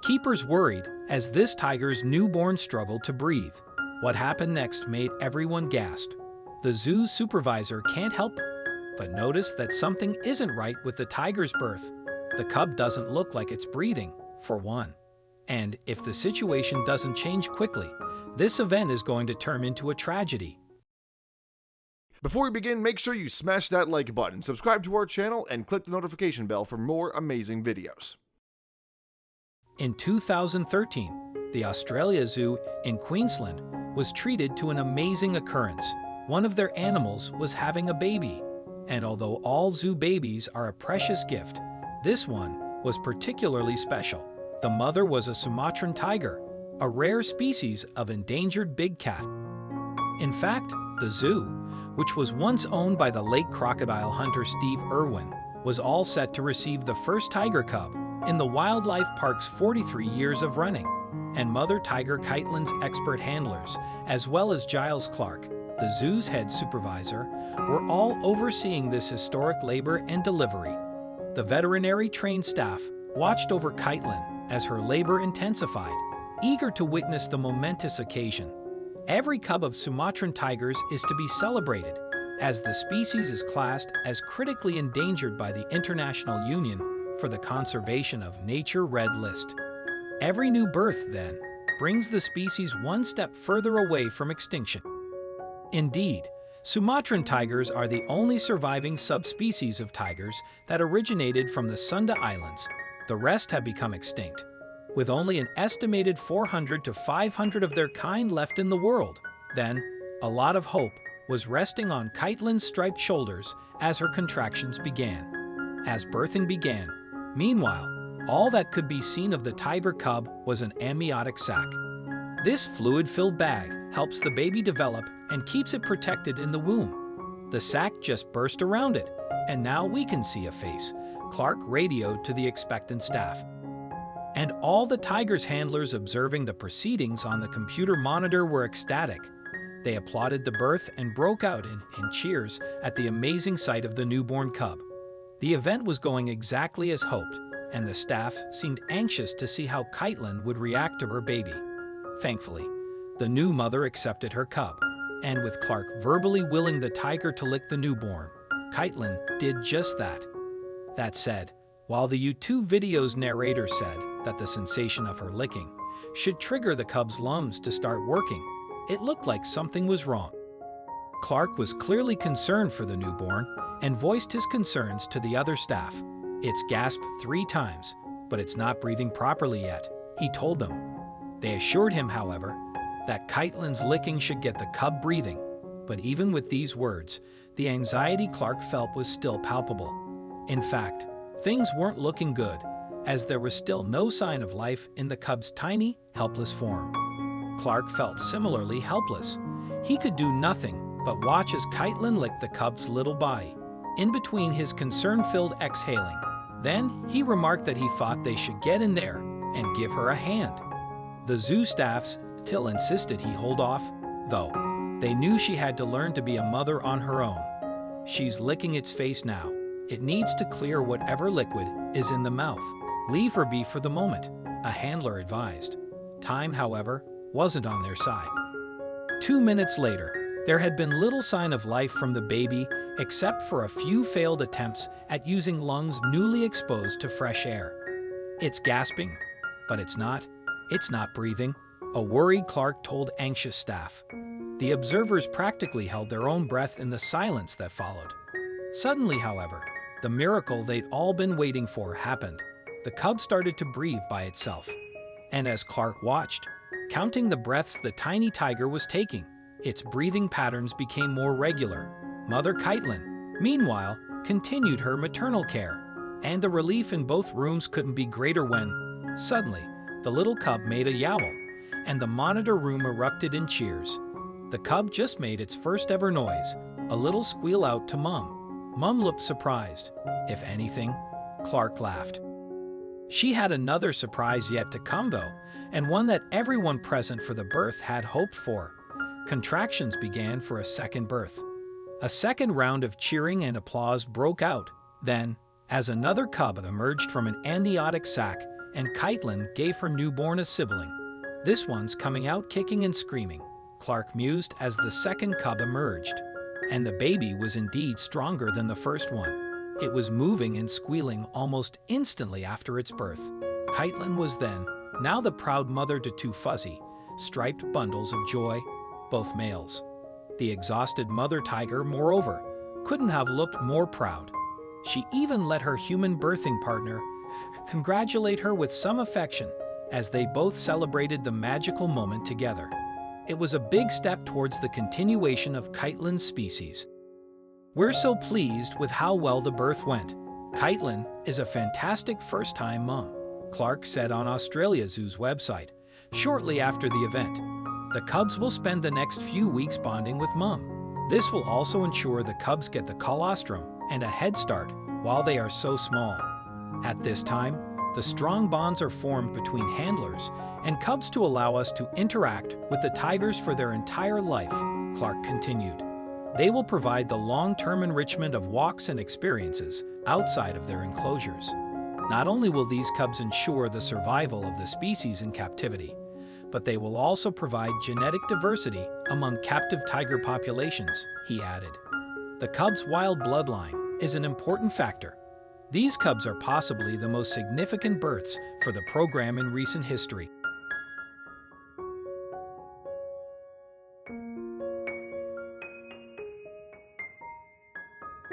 Keepers worried as this tiger's newborn struggled to breathe. What happened next made everyone gasp. The zoo's supervisor can't help but notice that something isn't right with the tiger's birth. The cub doesn't look like it's breathing, for one. And if the situation doesn't change quickly, this event is going to turn into a tragedy. Before we begin, make sure you smash that like button, subscribe to our channel, and click the notification bell for more amazing videos. In 2013, the Australia Zoo in Queensland was treated to an amazing occurrence. One of their animals was having a baby. And although all zoo babies are a precious gift, this one was particularly special. The mother was a Sumatran tiger, a rare species of endangered big cat. In fact, the zoo, which was once owned by the late crocodile hunter Steve Irwin, was all set to receive the first tiger cub in the wildlife park's 43 years of running. And mother tiger Caitlin's expert handlers, as well as Giles Clark, the zoo's head supervisor, were all overseeing this historic labor and delivery. The veterinary-trained staff watched over Caitlin as her labor intensified, eager to witness the momentous occasion. Every cub of Sumatran tigers is to be celebrated, as the species is classed as critically endangered by the International Union for the Conservation of Nature Red List. Every new birth, then, brings the species one step further away from extinction. Indeed, Sumatran tigers are the only surviving subspecies of tigers that originated from the Sunda Islands. The rest have become extinct, with only an estimated 400 to 500 of their kind left in the world. Then, a lot of hope was resting on Caitlin's striped shoulders as her contractions began. As birthing began, meanwhile, all that could be seen of the tiger cub was an amniotic sac. This fluid-filled bag helps the baby develop and keeps it protected in the womb. The sac just burst around it, and now we can see a face, Clark radioed to the expectant staff. And all the tiger's handlers observing the proceedings on the computer monitor were ecstatic. They applauded the birth and broke out in cheers at the amazing sight of the newborn cub. The event was going exactly as hoped, and the staff seemed anxious to see how Caitlin would react to her baby. Thankfully, the new mother accepted her cub, and with Clark verbally willing the tiger to lick the newborn, Caitlin did just that. That said, while the YouTube video's narrator said that the sensation of her licking should trigger the cub's lungs to start working, it looked like something was wrong. Clark was clearly concerned for the newborn and voiced his concerns to the other staff. It's gasped 3 times, but it's not breathing properly yet, he told them. They assured him, however, that Caitlin's licking should get the cub breathing. But even with these words, the anxiety Clark felt was still palpable. In fact, things weren't looking good, as there was still no sign of life in the cub's tiny, helpless form. Clark felt similarly helpless. He could do nothing but watch as Caitlin licked the cub's little body, in between his concern-filled exhaling. Then he remarked that he thought they should get in there and give her a hand. The zoo staffs still insisted he hold off, though. They knew she had to learn to be a mother on her own. She's licking its face now. It needs to clear whatever liquid is in the mouth. Leave her be for the moment, a handler advised. Time, however, wasn't on their side. 2 minutes later, there had been little sign of life from the baby except for a few failed attempts at using lungs newly exposed to fresh air. It's gasping, but it's not breathing, a worried Clark told anxious staff. The observers practically held their own breath in the silence that followed. Suddenly, however, the miracle they'd all been waiting for happened. The cub started to breathe by itself. And as Clark watched, counting the breaths the tiny tiger was taking, its breathing patterns became more regular. Mother Caitlin, meanwhile, continued her maternal care, and the relief in both rooms couldn't be greater when, suddenly, the little cub made a yowl, and the monitor room erupted in cheers. The cub just made its first ever noise, a little squeal out to Mum. Mum looked surprised. If anything, Clark laughed. She had another surprise yet to come, though, and one that everyone present for the birth had hoped for. Contractions began for a second birth. A second round of cheering and applause broke out. Then, as another cub emerged from an amniotic sac and Caitlin gave her newborn a sibling. "This one's coming out kicking and screaming," Clark mused as the second cub emerged. And the baby was indeed stronger than the first one. It was moving and squealing almost instantly after its birth. Caitlin was then, now the proud mother to two fuzzy, striped bundles of joy, both males. The exhausted mother tiger, moreover, couldn't have looked more proud. She even let her human birthing partner congratulate her with some affection as they both celebrated the magical moment together. It was a big step towards the continuation of Caitlin's species. "We're so pleased with how well the birth went. Caitlin is a fantastic first-time mom," Clark said on Australia Zoo's website, shortly after the event. "The cubs will spend the next few weeks bonding with mom. This will also ensure the cubs get the colostrum and a head start while they are so small. At this time, the strong bonds are formed between handlers and cubs to allow us to interact with the tigers for their entire life," Clark continued. "They will provide the long-term enrichment of walks and experiences outside of their enclosures. Not only will these cubs ensure the survival of the species in captivity, but they will also provide genetic diversity among captive tiger populations," he added. "The cubs' wild bloodline is an important factor. These cubs are possibly the most significant births for the program in recent history."